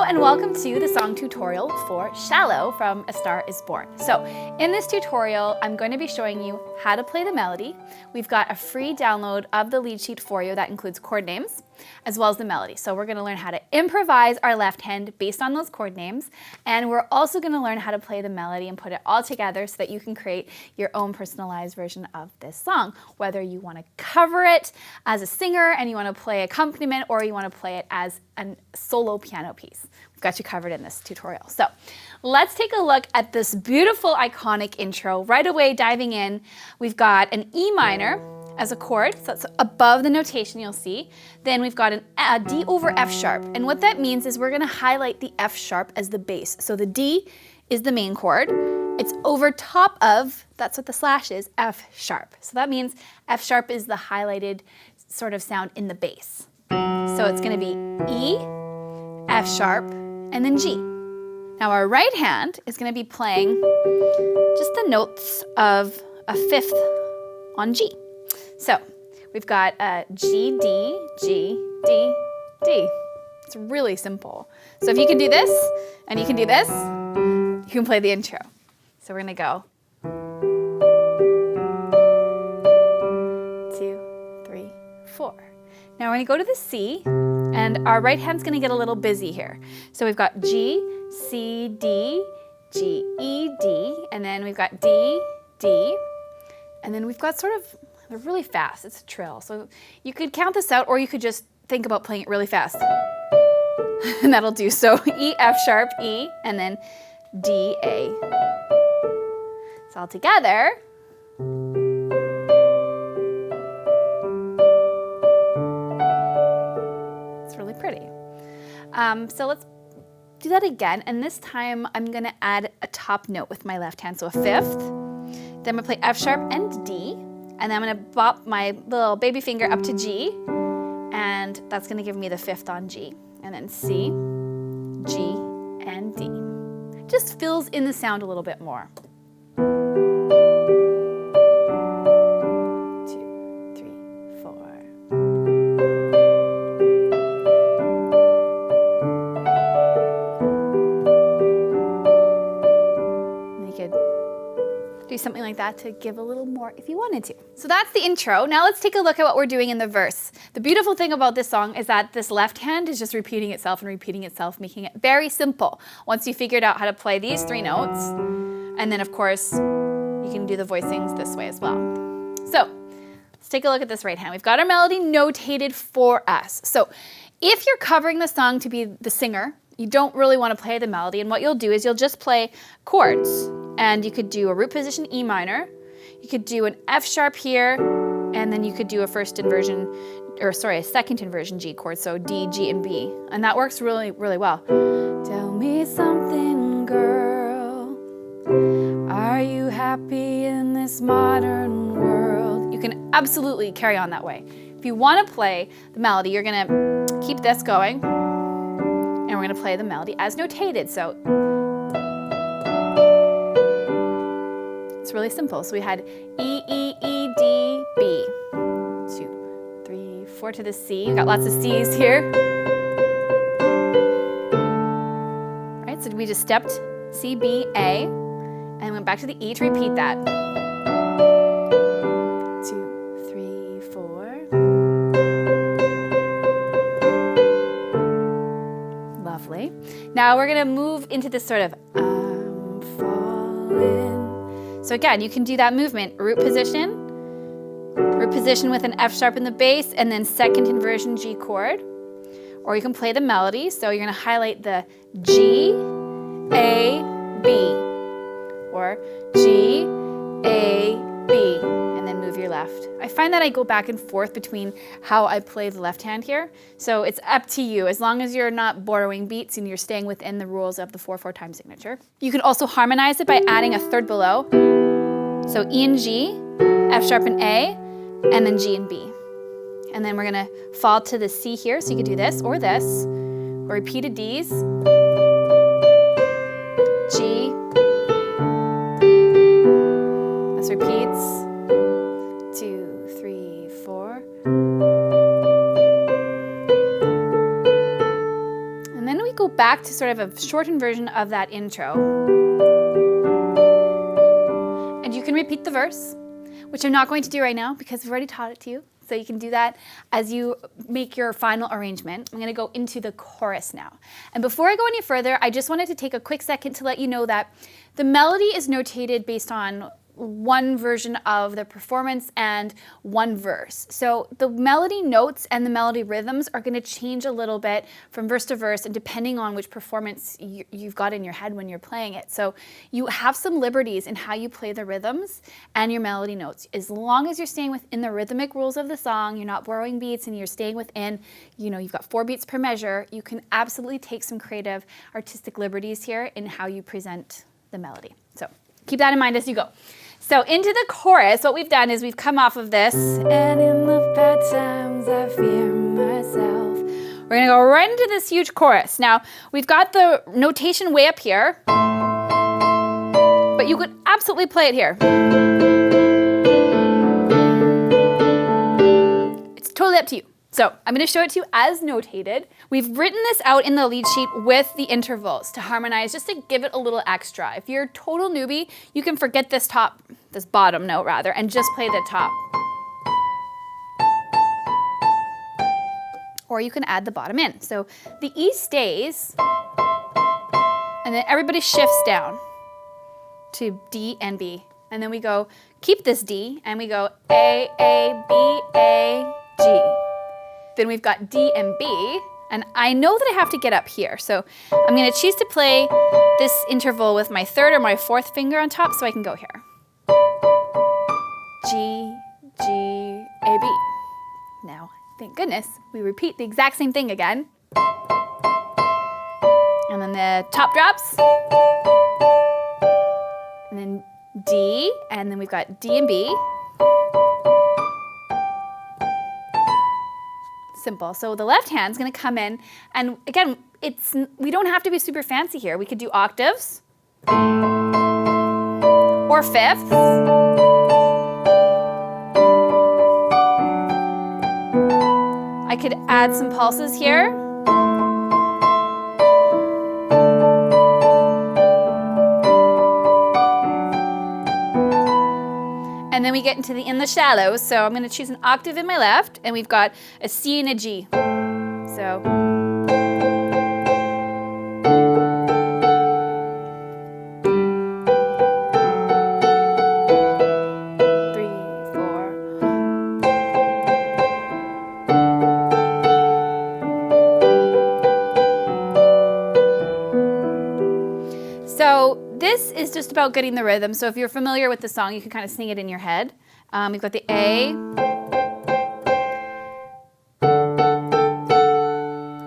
and welcome to the song tutorial for Shallow from A Star Is Born. So in this tutorial, I'm going to be showing you how to play the melody. We've got a free download of the lead sheet for you that includes chord names as well as the melody. So we're going to learn how to improvise our left hand based on those chord names, and we're also going to learn how to play the melody and put it all together so that you can create your own personalized version of this song, whether you want to cover it as a singer and you want to play accompaniment, or you want to play it as a solo piano piece. We've got you covered in this tutorial. So let's take a look at this beautiful iconic intro. Right away, diving in, we've got an E minor as a chord, so that's above the notation you'll see. Then we've got a D over F sharp, and what that means is we're going to highlight the F sharp as the bass. So the D is the main chord. It's over top of, that's what the slash is, F sharp. So that means F sharp is the highlighted sort of sound in the bass. So it's going to be E, F sharp, and then G. Now our right hand is going to be playing just the notes of a fifth on G. So we've got G, D, G, D, D. It's really simple. So if you can do this and you can do this, you can play the intro. So we're going to go 2, 3, 4. Now we're going to go to the C, and our right hand's going to get a little busy here. So we've got G, C, D, G, E, D, and then we've got D, D, and then we've got sort of, they're really fast, it's a trill. So you could count this out, or you could just think about playing it really fast. And that'll do. So E, F sharp, E, and then D, A. So all together. It's really pretty. So let's do that again, and this time I'm gonna add a top note with my left hand, so a fifth. Then I'm gonna play F sharp and D, and then I'm gonna bop my little baby finger up to G, and that's gonna give me the fifth on G. And then C, G, and D. Just fills in the sound a little bit more. 2, 3, 4. And you could do something like that to give a little more if you wanted to. So that's the intro. Now let's take a look at what we're doing in the verse. The beautiful thing about this song is that this left hand is just repeating itself and repeating itself, making it very simple. Once you figured out how to play these 3 notes, and then of course, you can do the voicings this way as well. So let's take a look at this right hand. We've got our melody notated for us. So if you're covering the song to be the singer, you don't really want to play the melody, and what you'll do is you'll just play chords. And you could do a root position E minor, you could do an F sharp here, and then you could do a second inversion G chord, so D, G, and B. And that works really, really well. Tell me something, girl. Are you happy in this modern world? You can absolutely carry on that way. If you want to play the melody, you're going to keep this going, and we're going to play the melody as notated. So it's really simple. So we had E, E, E, D, B. 2, 3, 4 to the C. We've got lots of C's here. Right, so we just stepped C, B, A, and went back to the E to repeat that. 2, 3, 4. Lovely. Now we're going to move into this sort of I'm falling. So again, you can do that movement, root position with an F sharp in the bass, and then second inversion G chord. Or you can play the melody, so you're going to highlight the G, A, B, or G, A, B, and then move your left. I find that I go back and forth between how I play the left hand here, so it's up to you, as long as you're not borrowing beats and you're staying within the rules of the 4/4 time signature. You can also harmonize it by adding a third below, so E and G, F sharp and A, and then G and B. And then we're gonna fall to the C here, so you could do this, or repeated Ds, G, this repeats, 2, 3, 4. And then we go back back to sort of a shortened version of that intro. And you can repeat the verse, which I'm not going to do right now because I've already taught it to you. So you can do that as you make your final arrangement. I'm going to go into the chorus now. And before I go any further, I just wanted to take a quick second to let you know that the melody is notated based on one version of the performance and one verse. So the melody notes and the melody rhythms are going to change a little bit from verse to verse and depending on which performance you've got in your head when you're playing it. So you have some liberties in how you play the rhythms and your melody notes. As long as you're staying within the rhythmic rules of the song, you're not borrowing beats and you're staying within, you've got 4 beats per measure, you can absolutely take some creative artistic liberties here in how you present the melody. So keep that in mind as you go. So into the chorus, what we've done is we've come off of this. And in the bad times, I fear myself. We're going to go right into this huge chorus. Now, we've got the notation way up here, but you could absolutely play it here. It's totally up to you. So I'm going to show it to you as notated. We've written this out in the lead sheet with the intervals to harmonize, just to give it a little extra. If you're a total newbie, you can forget this bottom note rather, and just play the top. Or you can add the bottom in. So the E stays, and then everybody shifts down to D and B. And then we go, keep this D, and we go A, B, A, G. Then we've got D and B, and I know that I have to get up here. So I'm going to choose to play this interval with my 3rd or my 4th finger on top so I can go here. G, G, A, B. Now, thank goodness, we repeat the exact same thing again. And then the top drops. And then D, and then we've got D and B. Simple. So the left hand's going to come in, and again, we don't have to be super fancy here. We could do octaves or fifths. I could add some pulses here. And then we get into in the shallows, so I'm going to choose an octave in my left, and we've got a C and a G. So. This is just about getting the rhythm. So if you're familiar with the song, you can kind of sing it in your head. We've got the A.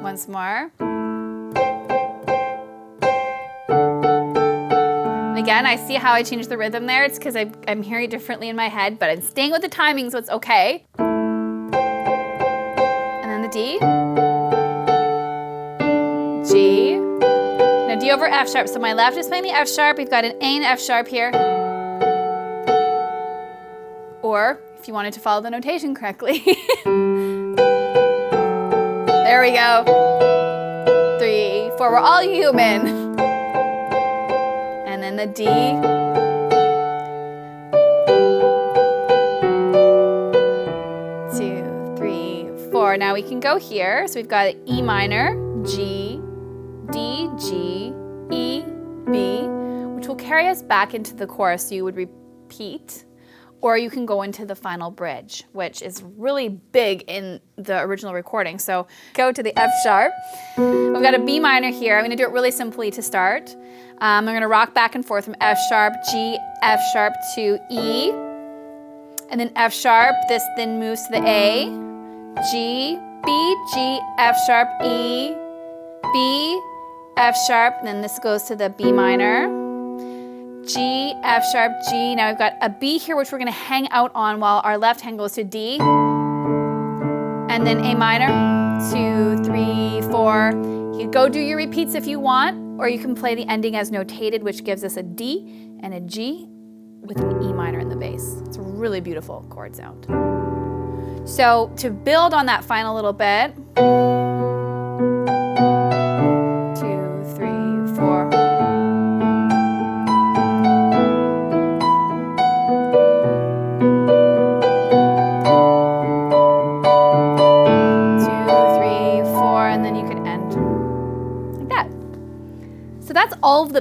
Once more. And again, I see how I changed the rhythm there. It's because I'm hearing it differently in my head, but I'm staying with the timing, so it's okay. And then the D. G. D over F sharp. So my left is playing the F sharp. We've got an A and F sharp here. Or, if you wanted to follow the notation correctly. There we go. 3, 4. We're all human. And then the D. 2, 3, 4. Now we can go here. So we've got E minor, G, D, G, E, B, which will carry us back into the chorus, so you would repeat, or you can go into the final bridge, which is really big in the original recording. So go to the F sharp. We've got a B minor here. I'm going to do it really simply to start. I'm going to rock back and forth from F sharp, G, F sharp to E, and then F sharp. This then moves to the A, G, B, G, F sharp, E, B, F sharp, and then this goes to the B minor, G, F sharp, G. Now we've got a B here, which we're going to hang out on while our left hand goes to D, and then A minor, 2, 3, 4. You can go do your repeats if you want, or you can play the ending as notated, which gives us a D and a G with an E minor in the bass. It's a really beautiful chord sound. So to build on that final little bit, 2,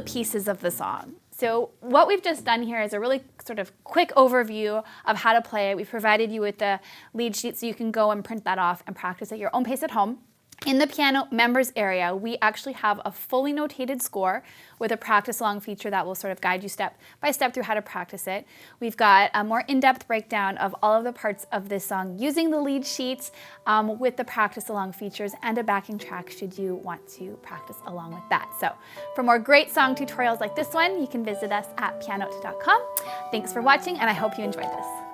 pieces of the song. So what we've just done here is a really sort of quick overview of how to play it. We've provided you with the lead sheet so you can go and print that off and practice at your own pace at home. In the piano members area, we actually have a fully notated score with a practice along feature that will sort of guide you step by step through how to practice it. We've got a more in-depth breakdown of all of the parts of this song using the lead sheets with the practice along features and a backing track should you want to practice along with that. So for more great song tutorials like this one, you can visit us at pianote.com. Thanks for watching, and I hope you enjoyed this.